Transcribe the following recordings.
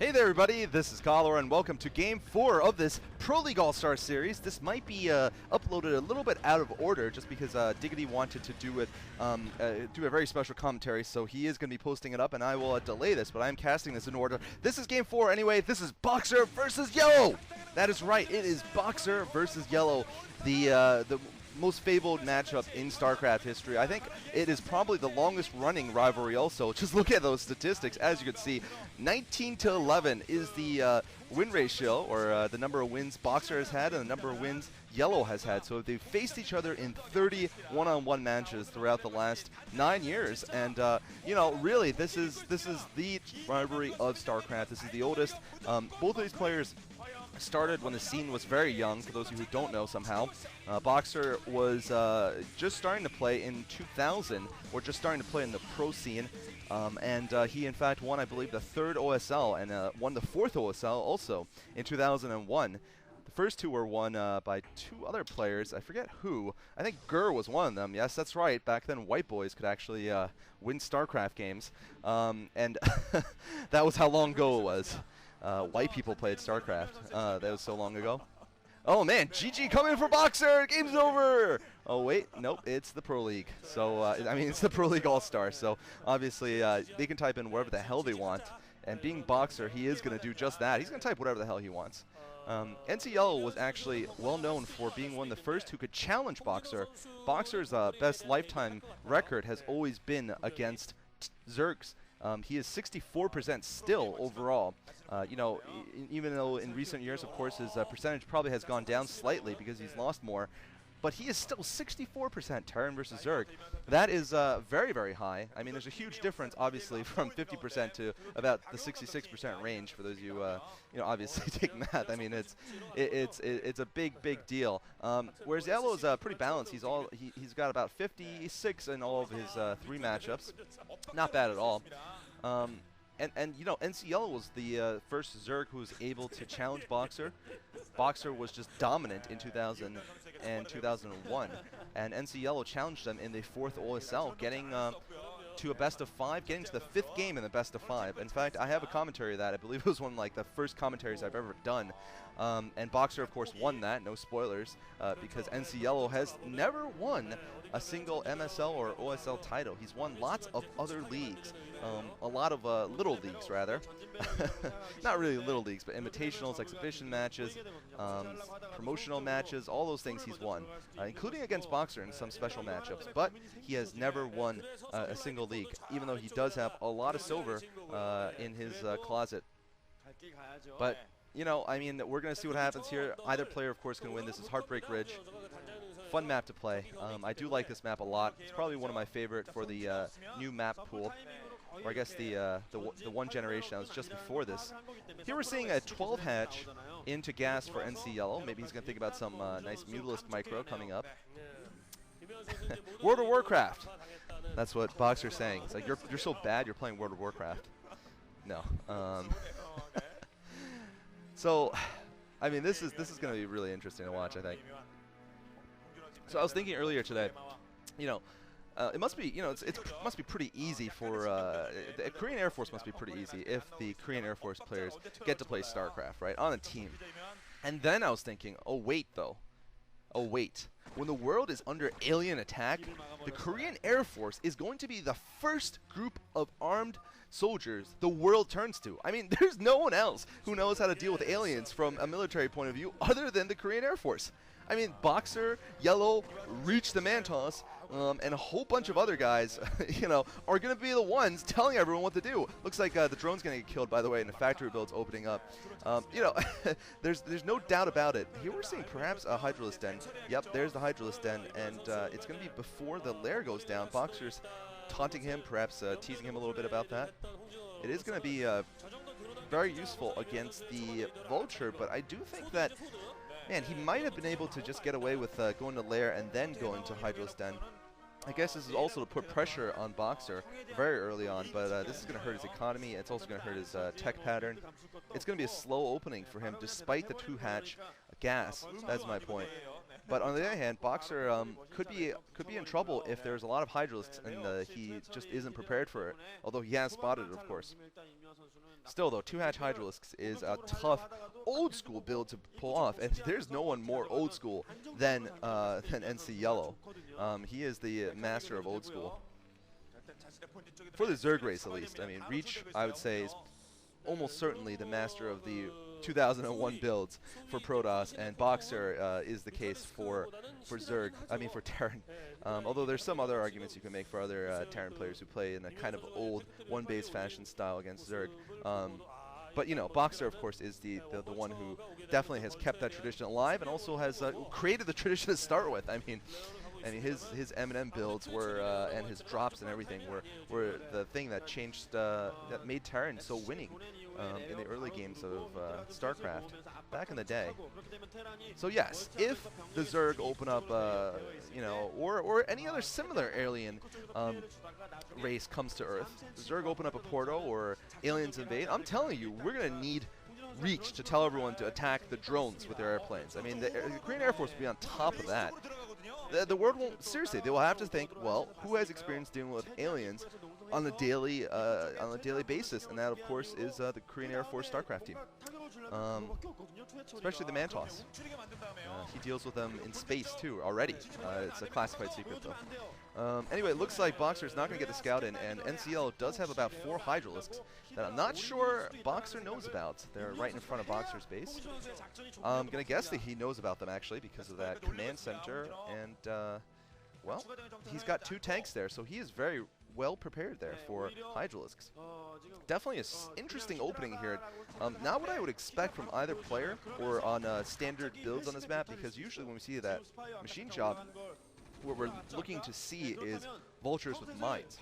Hey there everybody, this is Cholera and welcome to Game 4 of this Proleague All-Stars series. This might be uploaded a little bit out of order just because Diggity wanted to do it, do a very special commentary, so he is going to be posting it up and I will delay this, but I am casting this in order. This is Game 4 anyway, this is Boxer versus Yellow! That is right, it is Boxer versus Yellow, the most fabled matchup in StarCraft history. I think it is probably the longest running rivalry also. Just look at those statistics. As you can see, 19 to 11 is the win ratio, or the number of wins Boxer has had and the number of wins Yellow has had. So they've faced each other in 30 one-on-one matches throughout the last 9 years. And, you know, really, this is the rivalry of StarCraft. This is the oldest. Both of these players started when the scene was very young, for those of you who don't know somehow. Boxer was just starting to play in 2000, or just starting to play in the pro scene, and he in fact won, I believe, the 3rd OSL, and won the 4th OSL also in 2001. The first two were won by 2 other players. I forget who. I think Gur was one of them. Yes, that's right. Back then, white boys could actually win StarCraft games, and that was how long ago it was. White people played StarCraft. That was so long ago. Oh man, GG coming for Boxer! Game's over! Oh wait, nope, it's the Pro League. So, I mean, it's the Pro League All-Stars. So, obviously, they can type in whatever the hell they want. And being Boxer, he is going to do just that. He's going to type whatever the hell he wants. NC Yellow was actually well known for being one of the first who could challenge Boxer. Boxer's best lifetime record has always been against Zerg's. He is 64% still overall. You know, even though in recent years, of course, his percentage probably has gone down slightly because he's lost more. But he is still 64% Terran versus Zerg. That is very, very high. I mean, there's a huge difference, obviously, from 50% to about the 66% range. For those of you, you know, obviously take math. I mean, it's a big, big deal. Whereas Yellow is pretty balanced. He's got about 56 in all of his 3 matchups. Not bad at all. And you know, NC Yellow was the first Zerg who was able to challenge Boxer. Boxer was just dominant in 2000 and 2001, and NC Yellow challenged them in the 4th OSL, getting to a best of 5, getting to the 5th game in the best of 5. In fact, I have a commentary of that. I believe it was one of like the first commentaries I've ever done. And Boxer, of course, won that. No spoilers, because NC Yellow has never won a single MSL or OSL title. He's won lots of other leagues, a lot of little leagues, rather. Not really little leagues, but invitationals, exhibition matches, promotional matches, all those things he's won, including against Boxer in some special matchups. But he has never won a single league, even though he does have a lot of silver in his closet. But, you know, I mean, we're going to see what happens here. Either player, of course, can win. This is Heartbreak Ridge. Fun map to play. I do like this map a lot. It's probably one of my favorite for the new map pool, or I guess the one generation that was just before this. Here we're seeing a 12 hatch into gas for NC Yellow. Maybe he's going to think about some nice Mutalisk micro coming up. World of Warcraft. That's what Boxer's saying. It's like, you're so bad you're playing World of Warcraft. No. So, I mean, this is going to be really interesting to watch, I think. So I was thinking earlier today, you know, it must be, you know, it must be pretty easy for the Korean Air Force must be pretty easy if the Korean Air Force players get to play StarCraft, right, on a team. And then I was thinking, oh wait, though. Oh wait, when the world is under alien attack, the Korean Air Force is going to be the first group of armed soldiers the world turns to. I mean, there's no one else who knows how to deal with aliens from a military point of view other than the Korean Air Force. I mean, Boxer, Yellow, Reach the Mantos, and a whole bunch of other guys, you know, are going to be the ones telling everyone what to do. Looks like the drone's going to get killed, by the way, and the factory build's opening up. You know, there's no doubt about it. Here we're seeing perhaps a Hydralisk Den. Yep, there's the Hydralisk Den, and it's going to be before the lair goes down. Boxer's taunting him, perhaps teasing him a little bit about that. It is going to be very useful against the Vulture, but I do think that, man, he might have been able to just get away with going to lair and then going to Hydralisk Den. I guess this is also to put pressure on Boxer very early on, but this is going to hurt his economy. It's also going to hurt his tech pattern. It's going to be a slow opening for him despite the 2-hatch gas. That's my point. But on the other hand, Boxer could be in trouble if there's a lot of Hydralisks and he just isn't prepared for it. Although he has spotted it, of course. Still, though, 2-hatch Hydralisks is a tough, old-school build to pull off, and there's no one more old-school than NC Yellow. He is the master of old-school. For the Zerg race, at least. I mean, Reach, I would say, is almost certainly the master of the 2001 builds for Protoss, and Boxer is the case for Zerg. I mean, for Terran. Although there's some other arguments you can make for other Terran players who play in a kind of old one-base fashion style against Zerg. But you know, Boxer, of course, is the one who definitely has kept that tradition alive and also has created the tradition to start with. I mean, his M&M builds were and his drops and everything were the thing that changed that made Terran so winning in the early games of StarCraft back in the day. So yes, if the Zerg open up, you know, or any other similar alien race comes to Earth, the Zerg open up a portal or aliens invade, I'm telling you, we're gonna need Reach to tell everyone to attack the drones with their airplanes. I mean, the Korean Air Force will be on top of that. The world won't, seriously, they will have to think, well, who has experience dealing with aliens on a daily basis? And that, of course, is the Korean Air Force StarCraft team. Especially the Mantos. He deals with them in space, too, already. It's a classified secret, though. Anyway, it looks like Boxer's not going to get the scout in, and NCL does have about 4 Hydralisks that I'm not sure Boxer knows about. They're right in front of Boxer's base. I'm going to guess that he knows about them, actually, because of that command center, and, well, he's got 2 tanks there, so he is very well prepared there for Hydralisks. Definitely an interesting opening here. Not what I would expect from either player or on standard builds on this map, because usually when we see that machine shop, what we're looking to see is vultures with mines.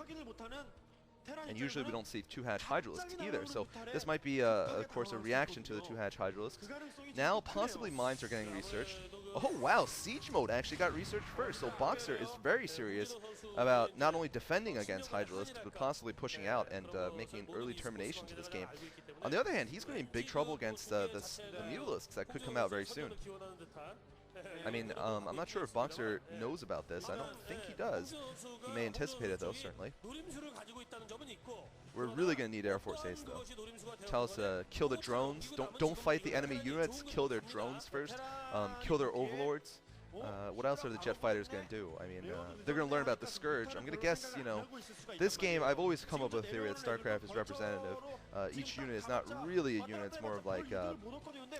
And usually we don't see 2-hatch Hydralisks either, so this might be, of course, a reaction to the 2-hatch Hydralisks. Now, possibly mines are getting researched. Oh, wow, Siege Mode actually got researched first, so Boxer is very serious about not only defending against Hydralisks, but possibly pushing out and making an early termination to this game. On the other hand, he's going to be in big trouble against the Mutalisks that could come out very soon. I mean, I'm not sure if Boxer knows about this. I don't think he does. He may anticipate it, though, certainly. We're really going to need Air Force Ace, though. Tell us to kill the drones. Don't fight the enemy units. Kill their drones first. Kill their overlords. What else are the jet fighters going to do? I mean, they're going to learn about the Scourge. I'm going to guess, you know, this game, I've always come up with a theory that StarCraft is representative. Each unit is not really a unit. It's more of like,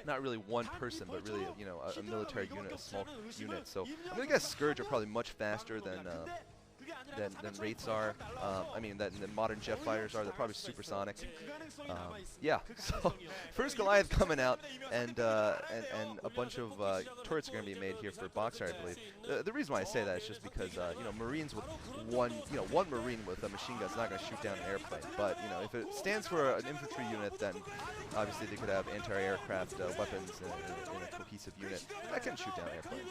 not really one person, but really, you know, a military unit, a small unit. So I'm going to guess Scourge are probably much faster than Wraiths are. I mean, that the modern jet fighters are. They're probably supersonic. Yeah. So first Goliath coming out, and a bunch of turrets are going to be made here for Boxer, I believe. The reason why I say that is just because you know, Marines with one Marine with a machine gun is not going to shoot down an airplane. But you know, if it stands for an infantry unit, then obviously they could have anti-aircraft weapons in a cohesive unit that can shoot down airplanes.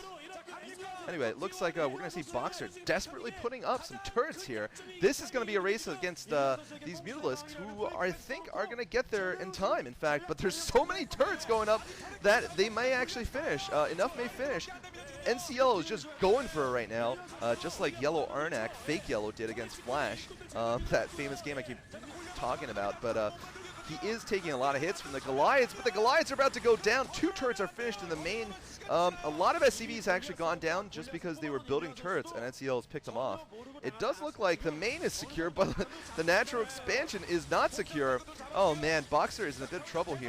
Anyway, it looks like we're going to see Boxer desperately putting up some turrets here. This is going to be a race against these Mutalisks, who I think are going to get there in time, in fact. But there's so many turrets going up that they may actually finish. Enough may finish. NC Yellow is just going for it right now, just like Yellow Arnak, fake Yellow, did against Flash, that famous game I keep talking about. But he is taking a lot of hits from the Goliaths, but the Goliaths are about to go down. 2 turrets are finished in the main. A lot of SCVs actually gone down just because they were building turrets and NCL has picked them off. It does look like the main is secure, but the natural expansion is not secure. Oh man, Boxer is in a bit of trouble here.